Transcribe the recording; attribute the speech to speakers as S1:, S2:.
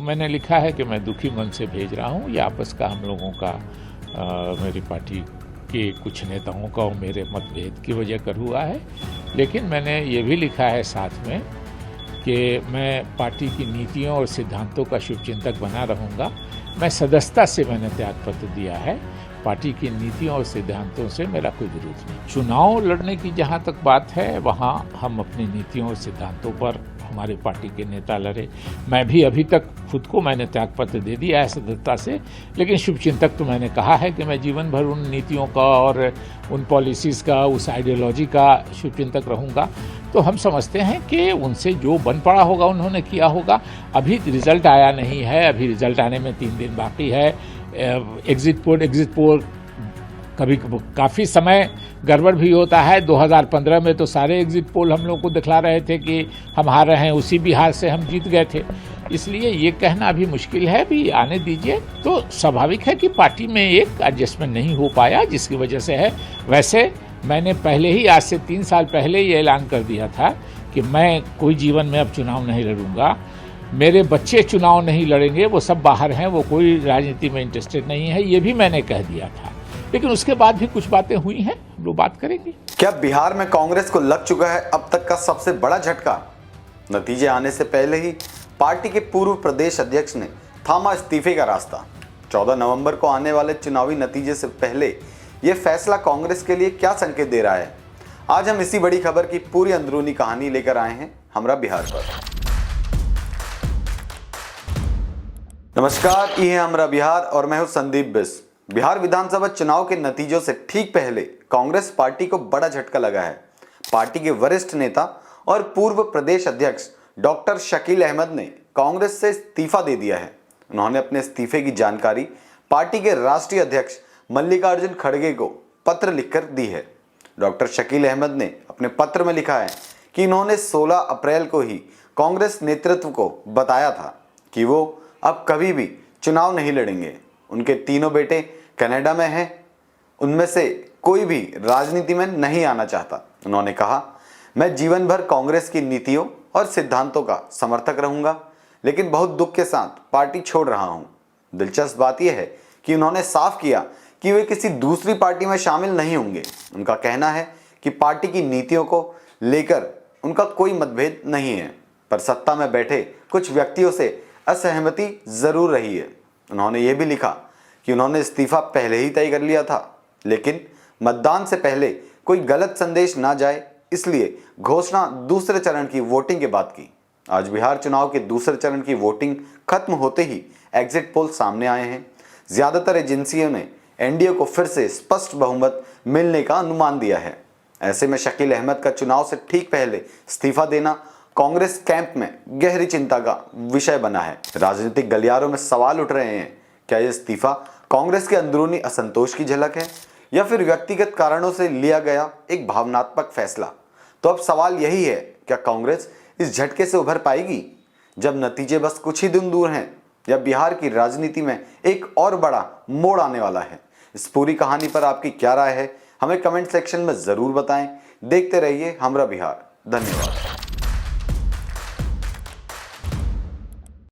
S1: मैंने लिखा है कि मैं दुखी मन से भेज रहा हूँ। ये आपस का हम लोगों का मेरी पार्टी के कुछ नेताओं का और मेरे मतभेद की वजह कर हुआ है। लेकिन मैंने ये भी लिखा है साथ में कि मैं पार्टी की नीतियों और सिद्धांतों का शुभचिंतक बना रहूँगा। मैं सदस्यता से मैंने त्यागपत्र दिया है। पार्टी की नीतियों और सिद्धांतों से मेरा कोई विरोध नहीं। चुनाव लड़ने की जहाँ तक बात है, वहाँ हम अपनी नीतियों और सिद्धांतों पर हमारे पार्टी के नेता लड़े। मैं भी अभी तक खुद को मैंने त्यागपत्र दे दिया है सदस्यता से, लेकिन शुभचिंतक तो मैंने कहा है कि मैं जीवन भर उन नीतियों का और उन पॉलिसीज़ का, उस आइडियोलॉजी का शुभचिंतक रहूँगा। तो हम समझते हैं कि उनसे जो बन पड़ा होगा उन्होंने किया होगा। अभी रिजल्ट आया नहीं है, अभी रिजल्ट आने में 3 दिन बाकी है। एग्जिट पोल कभी काफ़ी समय गड़बड़ भी होता है। 2015 में तो सारे एग्जिट पोल हम लोग को दिखला रहे थे कि हम हार रहे हैं, उसी बिहार से हम जीत गए थे। इसलिए ये कहना अभी मुश्किल है, भी आने दीजिए। तो स्वाभाविक है कि पार्टी में एक एडजस्टमेंट नहीं हो पाया, जिसकी वजह से है। वैसे मैंने पहले ही, आज से 3 साल पहले ये ऐलान कर दिया था कि मैं कोई जीवन में अब चुनाव नहीं लड़ूंगा। मेरे बच्चे चुनाव नहीं लड़ेंगे, वो सब बाहर हैं, वो कोई राजनीति में इंटरेस्टेड नहीं है, ये भी मैंने कह दिया था। लेकिन उसके बाद भी कुछ बातें हुई हैं, हम लोग बात करेंगे।
S2: क्या बिहार में कांग्रेस को लग चुका है अब तक का सबसे बड़ा झटका? नतीजे आने से पहले ही पार्टी के पूर्व प्रदेश अध्यक्ष ने थामा इस्तीफे का रास्ता। 14 नवंबर को आने वाले चुनावी नतीजे से पहले यह फैसला कांग्रेस के लिए क्या संकेत दे रहा है? आज हम इसी बड़ी खबर की पूरी अंदरूनी कहानी लेकर आए हैं हमरा बिहार पर। नमस्कार, ये है हमरा बिहार और मैं हूं संदीप बिस। बिहार विधानसभा चुनाव के नतीजों से ठीक पहले कांग्रेस पार्टी को बड़ा झटका लगा है। पार्टी के वरिष्ठ नेता और पूर्व प्रदेश अध्यक्ष डॉक्टर शकील अहमद ने कांग्रेस से इस्तीफा दे दिया है। उन्होंने अपने इस्तीफे की जानकारी पार्टी के राष्ट्रीय अध्यक्ष मल्लिकार्जुन खड़गे को पत्र लिखकर दी है। डॉक्टर शकील अहमद ने अपने पत्र में लिखा है कि इन्होंने 16 अप्रैल को ही कांग्रेस नेतृत्व को बताया था कि वो अब कभी भी चुनाव नहीं लड़ेंगे। उनके तीनों बेटे कनाडा में हैं, उनमें से कोई भी राजनीति में नहीं आना चाहता। उन्होंने कहा, मैं जीवन भर कांग्रेस की नीतियों और सिद्धांतों का समर्थक रहूंगा, लेकिन बहुत दुख के साथ पार्टी छोड़ रहा हूं। दिलचस्प बात यह है कि उन्होंने साफ किया कि वे किसी दूसरी पार्टी में शामिल नहीं होंगे। उनका कहना है कि पार्टी की नीतियों को लेकर उनका कोई मतभेद नहीं है, पर सत्ता में बैठे कुछ व्यक्तियों से असहमति जरूर रही है। उन्होंने ये भी लिखा कि उन्होंने इस्तीफा पहले ही तय कर लिया था, लेकिन मतदान से पहले कोई गलत संदेश ना जाए, इसलिए घोषणा दूसरे चरण की वोटिंग के बाद की। आज बिहार चुनाव के दूसरे चरण की वोटिंग खत्म होते ही एग्जिट पोल सामने आए हैं। ज्यादातर एजेंसियों ने एनडीए को फिर से स्पष्ट बहुमत मिलने का अनुमान दिया है। ऐसे में शकील अहमद का चुनाव से ठीक पहले इस्तीफा देना कांग्रेस कैंप में गहरी चिंता का विषय बना है। राजनीतिक गलियारों में सवाल उठ रहे हैं, क्या यह इस्तीफा कांग्रेस के अंदरूनी असंतोष की झलक है या फिर व्यक्तिगत कारणों से लिया गया एक भावनात्मक फैसला? तो अब सवाल यही है, क्या कांग्रेस इस झटके से उभर पाएगी जब नतीजे बस कुछ ही दिन दूर हैं, या बिहार की राजनीति में एक और बड़ा मोड़ आने वाला है? इस पूरी कहानी पर आपकी क्या राय है, हमें कमेंट सेक्शन में जरूर बताएं। देखते रहिए हमरा बिहार। धन्यवाद।